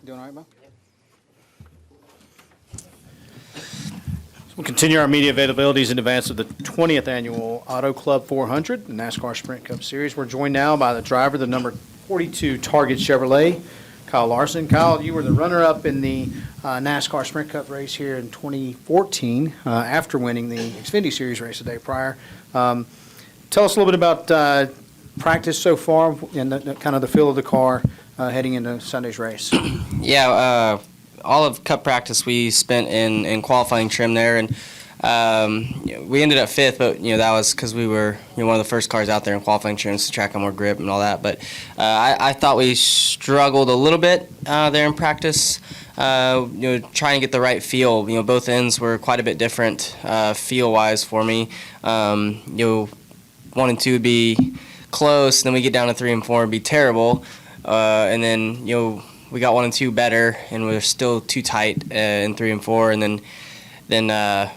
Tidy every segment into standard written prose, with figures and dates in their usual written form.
Doing all right, Bob? We'll continue our media availabilities in advance of the 20th annual Auto Club 400, the NASCAR Sprint Cup Series. We're joined now by the driver, the number 42 Target Chevrolet, Kyle Larson. Kyle, you were the runner-up in the NASCAR Sprint Cup race here in 2014 after winning the Xfinity Series race the day prior. Tell us a little bit about practice so far and kind of the feel of the car heading into Sunday's race. Yeah, all of Cup practice we spent in qualifying trim there, and we ended up fifth, but that was because we were one of the first cars out there in qualifying trim, so track on more grip and all that. But I thought we struggled a little bit there in practice, trying to get the right feel. Both ends were quite a bit different feel-wise for me. 1 and 2 would be close, then we get down to 3 and 4 and be terrible, and then we got 1 and 2 better, and we were still too tight in 3 and 4, and then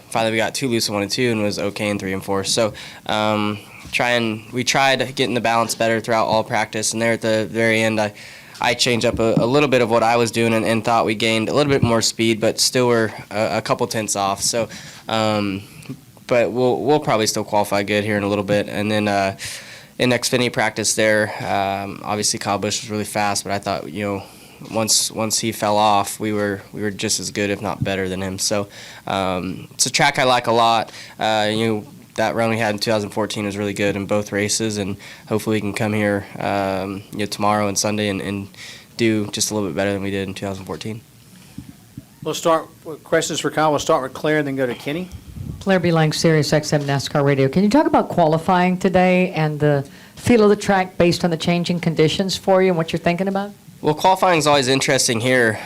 finally we got too loose in 1 and 2 and was okay in 3 and 4. So we tried getting the balance better throughout all practice, and there at the very end I changed up a little bit of what I was doing and thought we gained a little bit more speed, but still were a couple tenths off. So, but we'll probably still qualify good here in a little bit, and then in Xfinity practice there, obviously Kyle Busch was really fast, but I thought once he fell off, we were just as good, if not better, than him. So it's a track I like a lot. That run we had in 2014 was really good in both races, and hopefully we can come here tomorrow and Sunday and do just a little bit better than we did in 2014. We'll start with questions for Kyle. We'll start with Claire, then go to Kenny. Claire B. Lang, Sirius XM NASCAR Radio. Can you talk about qualifying today and the feel of the track based on the changing conditions for you and what you're thinking about? Well, qualifying is always interesting here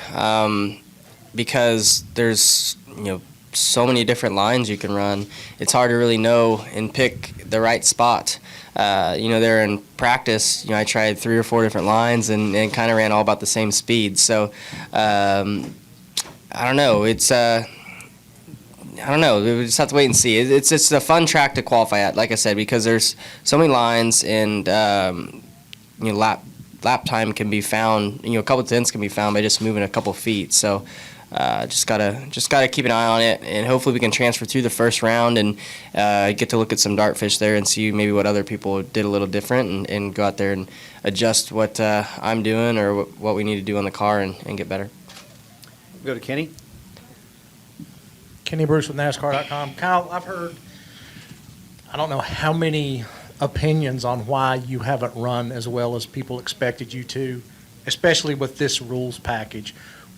because there's so many different lines you can run. It's hard to really know and pick the right spot. There in practice, I tried 3 or 4 different lines and kind of ran all about the same speed. So I don't know. I don't know. We just have to wait and see. It's a fun track to qualify at, like I said, because there's so many lines and lap time can be found. A couple tenths can be found by just moving a couple feet. So just gotta keep an eye on it, and hopefully we can transfer through the first round and get to look at some dartfish there and see maybe what other people did a little different and go out there and adjust what I'm doing or what we need to do on the car and get better. Go to Kenny. Kenny Bruce with NASCAR.com. Kyle, I've heard, I don't know how many opinions on why you haven't run as well as people expected you to, especially with this rules package.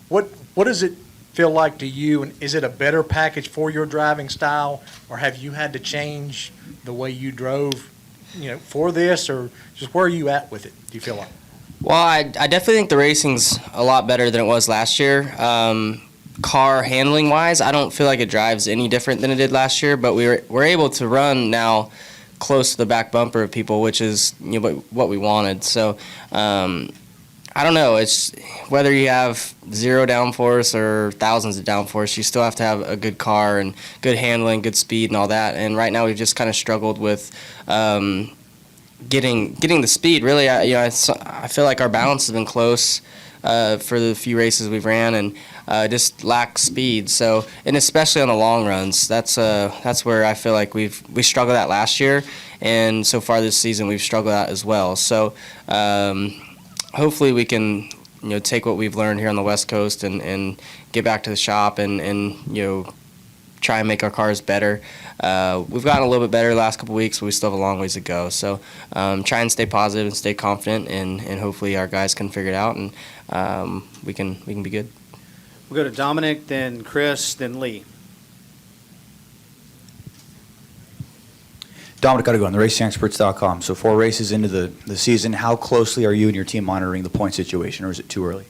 What does it feel like to you, and is it a better package for your driving style, or have you had to change the way you drove, for this, or just where are you at with it, do you feel like? Well, I definitely think the racing's a lot better than it was last year. Car handling wise, I don't feel like it drives any different than it did last year, but we're able to run now close to the back bumper of people, which is what we wanted. So I don't know. It's whether you have 0 downforce or thousands of downforce, you still have to have a good car and good handling, good speed, and all that. And right now we've just kind of struggled with getting the speed. Really, I feel like our balance has been close for the few races we've ran, and just lack speed. So, and especially on the long runs, that's where I feel like we struggled at last year, and so far this season we've struggled at as well. So, hopefully we can take what we've learned here on the West Coast and get back to the shop and try and make our cars better. We've gotten a little bit better the last couple of weeks, but we still have a long ways to go. So try and stay positive and stay confident, and hopefully our guys can figure it out, and we can be good. We'll go to Dominic, then Chris, then Lee. Dominic Uddigo on the RacingExperts.com. So 4 races into the season, how closely are you and your team monitoring the point situation, or is it too early?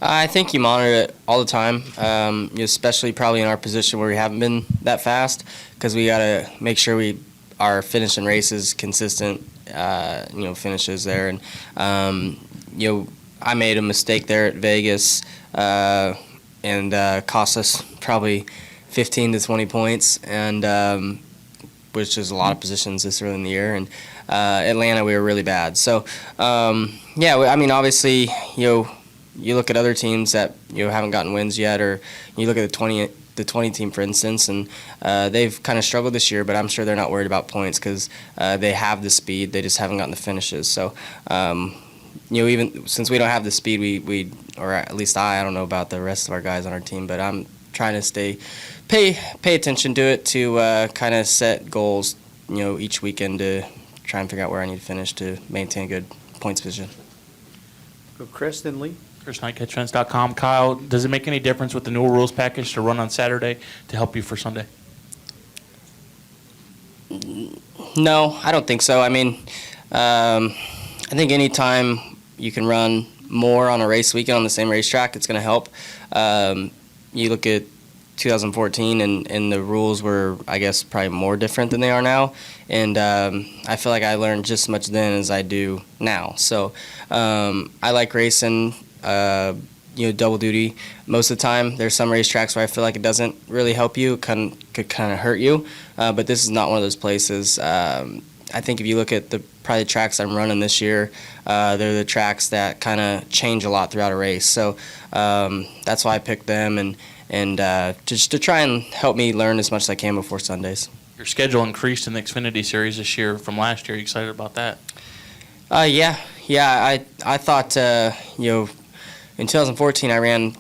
I think you monitor it all the time, especially probably in our position where we haven't been that fast, because we got to make sure we are finishing races consistent, finishes there. And, I made a mistake there at Vegas and cost us probably 15 to 20 points, and which is a lot of positions this early in the year. And Atlanta, we were really bad. So, obviously, you look at other teams that haven't gotten wins yet, or you look at the 20 team, for instance, and they've kind of struggled this year, but I'm sure they're not worried about points because they have the speed. They just haven't gotten the finishes. So, even since we don't have the speed, we or at least I don't know about the rest of our guys on our team, but I'm trying to pay attention to it to kind of set goals, each weekend to try and figure out where I need to finish to maintain a good points position. Go Chris, then Lee. Chris Knight, catchfence.com. Kyle, does it make any difference with the new rules package to run on Saturday to help you for Sunday? No, I don't think so. I mean, I think anytime you can run more on a race weekend on the same racetrack, it's going to help. You look at 2014, and the rules were, I guess, probably more different than they are now. And I feel like I learned just as much then as I do now. So I like racing, double duty most of the time. There's some racetracks where I feel like it doesn't really help you, could kind of hurt you. But this is not one of those places. I think if you look at probably the tracks I'm running this year, they're the tracks that kind of change a lot throughout a race. So that's why I picked them, and just to try and help me learn as much as I can before Sundays. Your schedule increased in the Xfinity Series this year from last year. Are you excited about that? Yeah. I thought, in 2014 I ran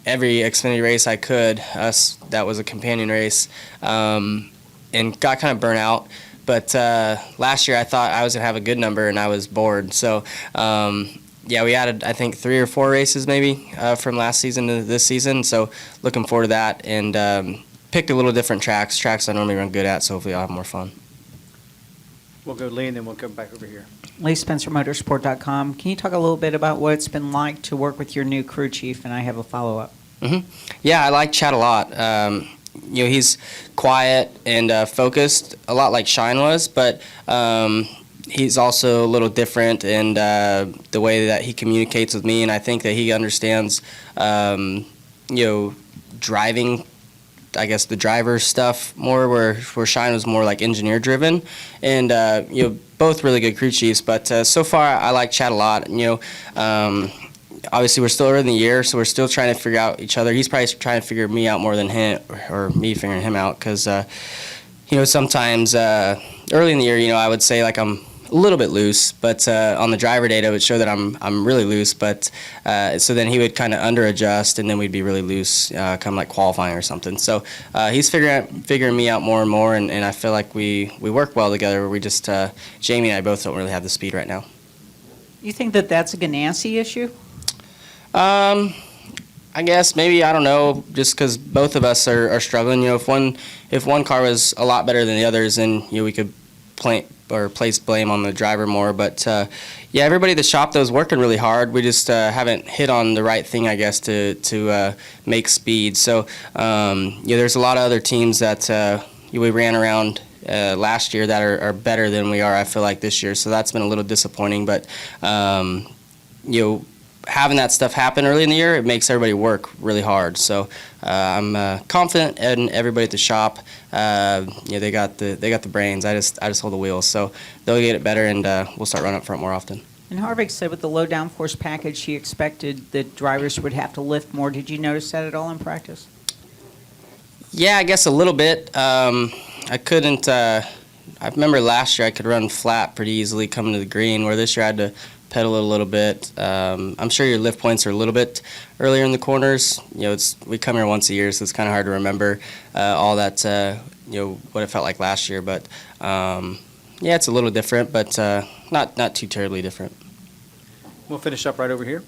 every Xfinity race I could. That was a companion race, and got kind of burnt out. But last year I thought I was going to have a good number, and I was bored. So, we added, I think, 3 or 4 races maybe from last season to this season. So looking forward to that, and picked a little different tracks I normally run good at, so hopefully I'll have more fun. We'll go Lee, and then we'll come back over here. Lee Spencer, Motorsport.com. Can you talk a little bit about what it's been like to work with your new crew chief? And I have a follow-up. Mm-hmm. Yeah, I like Chad a lot. He's quiet and focused, a lot like Shine was, but he's also a little different in the way that he communicates with me, and I think that he understands, driving, I guess, the driver stuff more, where Shine was more like engineer driven, and both really good crew chiefs. But so far, I like Chad a lot. Obviously, we're still early in the year, so we're still trying to figure out each other. He's probably trying to figure me out more than him, or me figuring him out, because sometimes early in the year, I would say like I'm a little bit loose, but on the driver data it would show that I'm really loose. But so then he would kind of under adjust, and then we'd be really loose, kind of like qualifying or something. So he's figuring me out more and more, and I feel like we work well together. We just Jamie and I both don't really have the speed right now. You think that that's a Ganassi issue? I guess maybe, I don't know, just because both of us are struggling. If one car was a lot better than the others, then we could place blame on the driver more. But everybody at the shop though is working really hard. We just haven't hit on the right thing, I guess, to make speed. So there's a lot of other teams that we ran around last year that are better than we are, I feel like, this year. So that's been a little disappointing. But having that stuff happen early in the year, it makes everybody work really hard. So I'm confident in everybody at the shop. They got the brains. I just hold the wheels. So they'll get it better, and we'll start running up front more often. And Harvick said with the low downforce package, he expected that drivers would have to lift more. Did you notice that at all in practice? Yeah, I guess a little bit. I couldn't. I remember last year I could run flat pretty easily coming to the green, where this year I had to pedal it a little bit. I'm sure your lift points are a little bit earlier in the corners. We come here once a year, so it's kind of hard to remember all that. What it felt like last year, but it's a little different, but not too terribly different. We'll finish up right over here.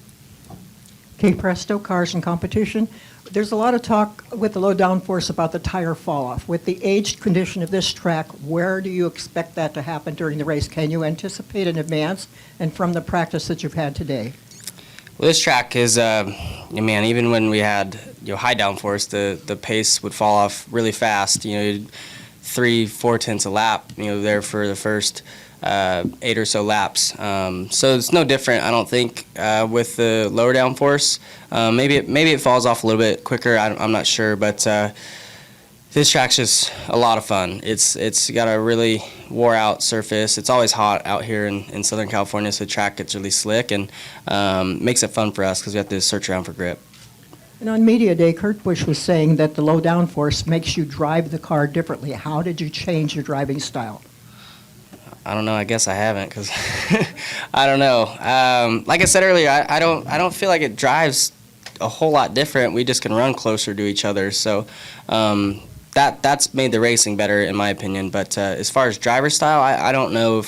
Kay Presto, Cars and Competition. There's a lot of talk with the low downforce about the tire fall-off. With the aged condition of this track, where do you expect that to happen during the race? Can you anticipate in advance and from the practice that you've had today? Well, this track is, even when we had high downforce, the pace would fall off really fast. 3-4 tenths a lap. There for the first 8 or so laps. So it's no different, I don't think, with the lower downforce. Maybe it falls off a little bit quicker. I'm not sure, but This track's just a lot of fun. It's got a really wore out surface. It's always hot out here in Southern California, so the track gets really slick and makes it fun for us because we have to search around for grip. And on Media Day, Kurt Busch was saying that the low downforce makes you drive the car differently. How did you change your driving style? I don't know. I guess I haven't because I don't know. Like I said earlier, I don't feel like it drives a whole lot different. We just can run closer to each other. So that's made the racing better in my opinion. But as far as driver style, I don't know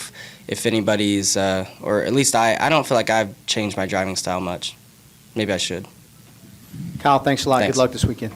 if anybody's or at least I don't feel like I've changed my driving style much. Maybe I should. Kyle, thanks a lot. Thanks. Good luck this weekend.